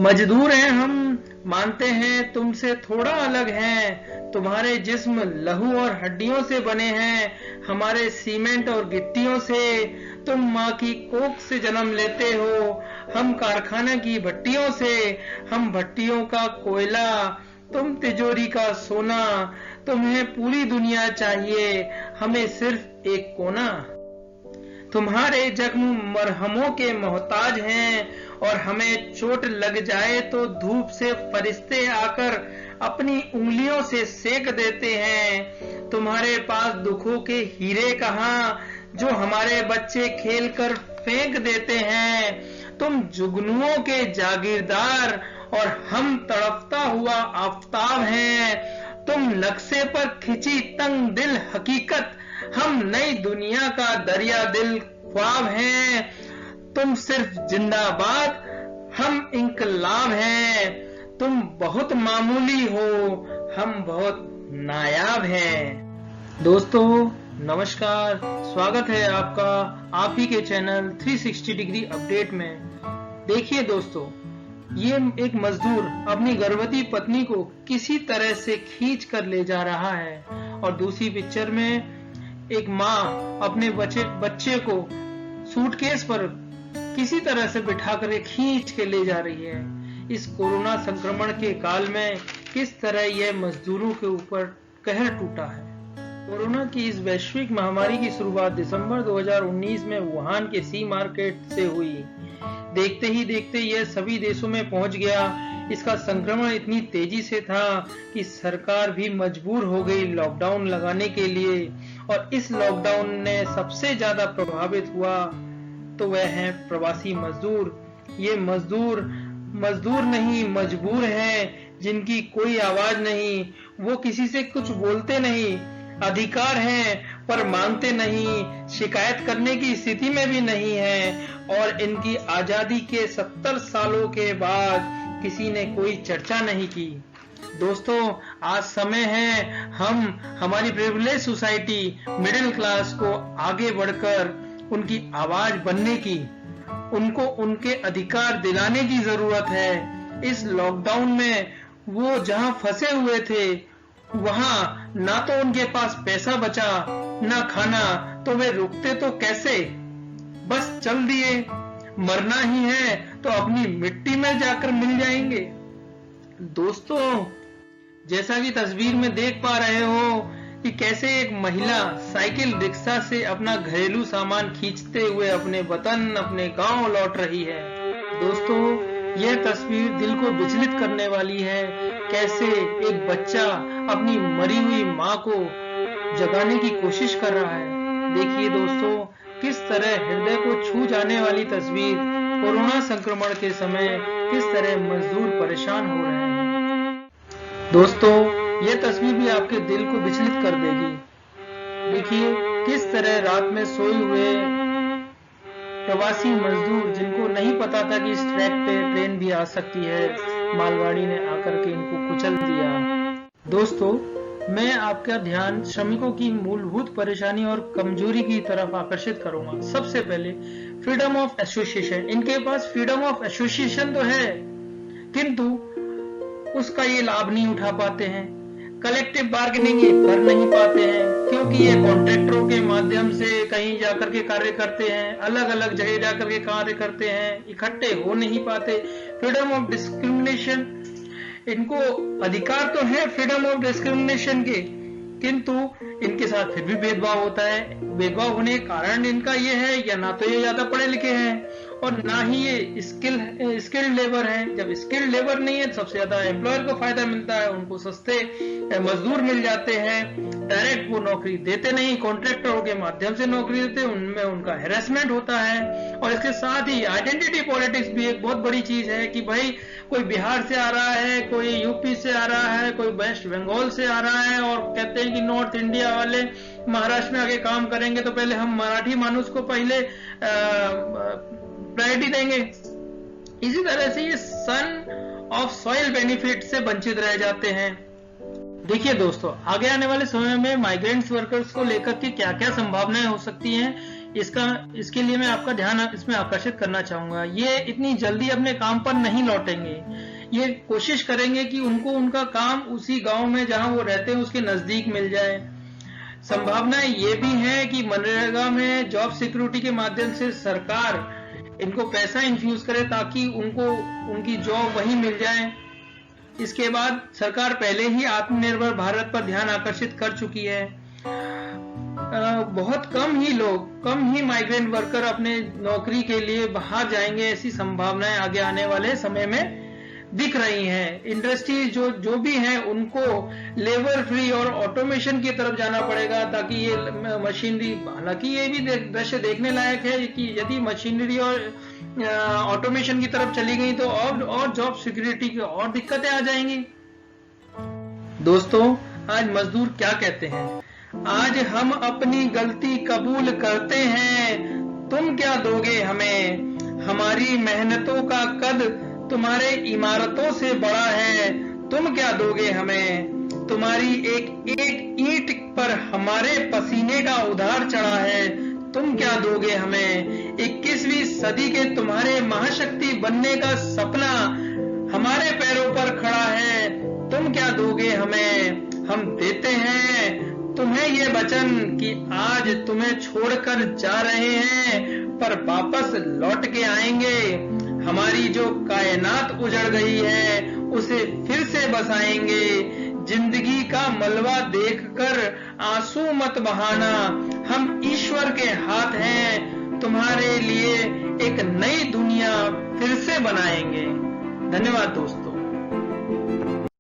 मजदूर हैं हम, मानते हैं तुमसे थोड़ा अलग हैं। तुम्हारे जिस्म लहू और हड्डियों से बने हैं, हमारे सीमेंट और गिट्टियों से। तुम माँ की कोख से जन्म लेते हो, हम कारखाने की भट्टियों से। हम भट्टियों का कोयला, तुम तिजोरी का सोना। तुम्हें पूरी दुनिया चाहिए, हमें सिर्फ एक कोना। तुम्हारे जख्म मरहमों के मोहताज हैं, और हमें चोट लग जाए तो धूप से फरिश्ते आकर अपनी उंगलियों से सेक देते हैं। तुम्हारे पास दुखों के हीरे कहाँ, जो हमारे बच्चे खेल कर फेंक देते हैं। तुम जुगनुओं के जागीरदार, और हम तड़पता हुआ आफताब हैं। तुम नक्शे पर खिंची तंग दिल हकीकत, हम नई दुनिया का दरिया दिल ख्वाब हैं। तुम सिर्फ जिंदाबाद, हम इंकलाब हैं। तुम बहुत मामूली हो, हम बहुत नायाब हैं। दोस्तों नमस्कार, स्वागत है आपका आप ही के चैनल 360 डिग्री अपडेट में। देखिए दोस्तों, ये एक मजदूर अपनी गर्भवती पत्नी को किसी तरह से खींच कर ले जा रहा है, और दूसरी पिक्चर में एक माँ अपने बच्चे को सूटकेस पर किसी तरह से बिठा कर खींच के ले जा रही है। इस कोरोना संक्रमण के काल में किस तरह यह मजदूरों के ऊपर कहर टूटा है। कोरोना की इस वैश्विक महामारी की शुरुआत दिसंबर 2019 में वुहान के सी मार्केट से हुई। देखते ही देखते यह सभी देशों में पहुंच गया। इसका संक्रमण इतनी तेजी से था कि सरकार भी मजबूर हो गई लॉकडाउन लगाने के लिए, और इस लॉकडाउन ने सबसे ज्यादा प्रभावित हुआ तो वह है प्रवासी मजदूर। ये मजदूर नहीं, मजबूर हैं, जिनकी कोई आवाज नहीं। वो किसी से कुछ बोलते नहीं, अधिकार है पर मांगते नहीं, शिकायत करने की स्थिति में भी नहीं है, और इनकी आजादी के 70 सालों के बाद किसी ने कोई चर्चा नहीं की। दोस्तों, आज समय है हम हमारी प्रिविलेज सोसाइटी मिडिल क्लास को आगे बढ़कर उनकी आवाज बनने की, उनको उनके अधिकार दिलाने की जरूरत है। इस लॉकडाउन में वो जहां फंसे हुए थे, वहां ना तो उनके पास पैसा बचा ना खाना, तो वे रुकते तो कैसे। बस चल दिए, मरना ही है तो अपनी मिट्टी में जाकर मिल जाएंगे। दोस्तों, जैसा कि तस्वीर में देख पा रहे हो कि कैसे एक महिला साइकिल रिक्शा से अपना घरेलू सामान खींचते हुए अपने वतन, अपने गांव लौट रही है। दोस्तों, यह तस्वीर दिल को विचलित करने वाली है। कैसे एक बच्चा अपनी मरी हुई माँ को जगाने की कोशिश कर रहा है। देखिए दोस्तों, किस तरह हृदय को छू जाने वाली तस्वीर। कोरोना संक्रमण के समय किस तरह मजदूर परेशान हो रहे हैं। दोस्तों, यह तस्वीर भी आपके दिल को विचलित कर देगी। देखिए किस तरह रात में सोए हुए प्रवासी मजदूर, जिनको नहीं पता था कि इस ट्रैक पे ट्रेन भी आ सकती है, मालगाड़ी ने आकर के इनको कुचल दिया। दोस्तों, मैं आपका ध्यान श्रमिकों की मूलभूत परेशानी और कमजोरी की तरफ आकर्षित करूंगा। सबसे पहले फ्रीडम ऑफ एसोसिएशन। इनके पास फ्रीडम ऑफ एसोसिएशन तो है, किंतु उसका ये लाभ नहीं उठा पाते हैं। कलेक्टिव बार्गेनिंग ये कर नहीं पाते हैं, क्योंकि ये कॉन्ट्रैक्टरों के माध्यम से कहीं जाकर के कार्य करते हैं, अलग अलग जगह जाकर के कार्य करते हैं, इकट्ठे हो नहीं पाते। फ्रीडम ऑफ डिस्क्रिमिनेशन, इनको अधिकार तो है फ्रीडम ऑफ डिस्क्रिमिनेशन के, किंतु इनके साथ फिर भी भेदभाव होता है। भेदभाव होने के कारण इनका ये है, या ना तो ये ज्यादा पढ़े लिखे हैं और ना ही ये स्किल्ड लेबर है। जब स्किल्ड लेबर नहीं है, सबसे ज्यादा एम्प्लॉयर को फायदा मिलता है, उनको सस्ते मजदूर मिल जाते हैं। डायरेक्ट वो नौकरी देते नहीं, कॉन्ट्रैक्टरों के माध्यम से नौकरी देते, उनमें उनका हैरेसमेंट होता है। और इसके साथ ही आइडेंटिटी पॉलिटिक्स भी एक बहुत बड़ी चीज है कि भाई कोई बिहार से आ रहा है, कोई यूपी से आ रहा है, कोई वेस्ट बंगाल से आ रहा है, और कहते हैं कि नॉर्थ इंडिया वाले महाराष्ट्र में आगे काम करेंगे तो पहले हम मराठी मानुस को पहले प्रायोरिटी देंगे। इसी तरह से ये सन ऑफ सॉइल बेनिफिट से वंचित रह जाते हैं। देखिए दोस्तों, आगे आने वाले समय में माइग्रेंट्स वर्कर्स को लेकर के क्या क्या संभावनाएं हो सकती हैं, इसके लिए मैं आपका ध्यान इसमें आकर्षित करना चाहूंगा। ये इतनी जल्दी अपने काम पर नहीं लौटेंगे। ये कोशिश करेंगे कि उनको उनका काम उसी गांव में जहां वो रहते हैं उसके नजदीक मिल जाए। संभावनाएं ये भी है कि मनरेगा में जॉब सिक्योरिटी के माध्यम से सरकार इनको पैसा इन्फ्यूज करे ताकि उनको उनकी जॉब वहीं मिल जाए। इसके बाद सरकार पहले ही आत्मनिर्भर भारत पर ध्यान आकर्षित कर चुकी है। बहुत कम ही माइग्रेंट वर्कर अपने नौकरी के लिए बाहर जाएंगे, ऐसी संभावनाएं आगे आने वाले समय में दिख रही हैं। इंडस्ट्री जो भी है उनको लेबर फ्री और ऑटोमेशन की तरफ जाना पड़ेगा ताकि ये मशीनरी, हालांकि ये भी दृश्य देखने लायक है कि यदि मशीनरी और ऑटोमेशन की तरफ चली गई तो और जॉब सिक्योरिटी की और दिक्कतें आ जाएंगी। दोस्तों, आज मजदूर क्या कहते हैं? आज हम अपनी गलती कबूल करते हैं, तुम क्या दोगे हमें? हमारी मेहनतों का कद तुम्हारे इमारतों से बड़ा है, तुम क्या दोगे हमें? तुम्हारी एक एक ईंट पर हमारे पसीने का उधार चढ़ा है, तुम क्या दोगे हमें? 21वीं सदी के तुम्हारे महाशक्ति बनने का सपना हमारे पैरों पर खड़ा है, तुम क्या दोगे हमें? हम देते हैं तुम्हें ये वचन कि आज तुम्हें छोड़कर जा रहे हैं पर वापस लौट के आएंगे। हमारी जो कायनात उजड़ गई है उसे फिर से बसाएंगे। जिंदगी का मलबा देखकर आंसू मत बहाना, हम ईश्वर के हाथ हैं, तुम्हारे लिए एक नई दुनिया फिर से बनाएंगे। धन्यवाद दोस्तों।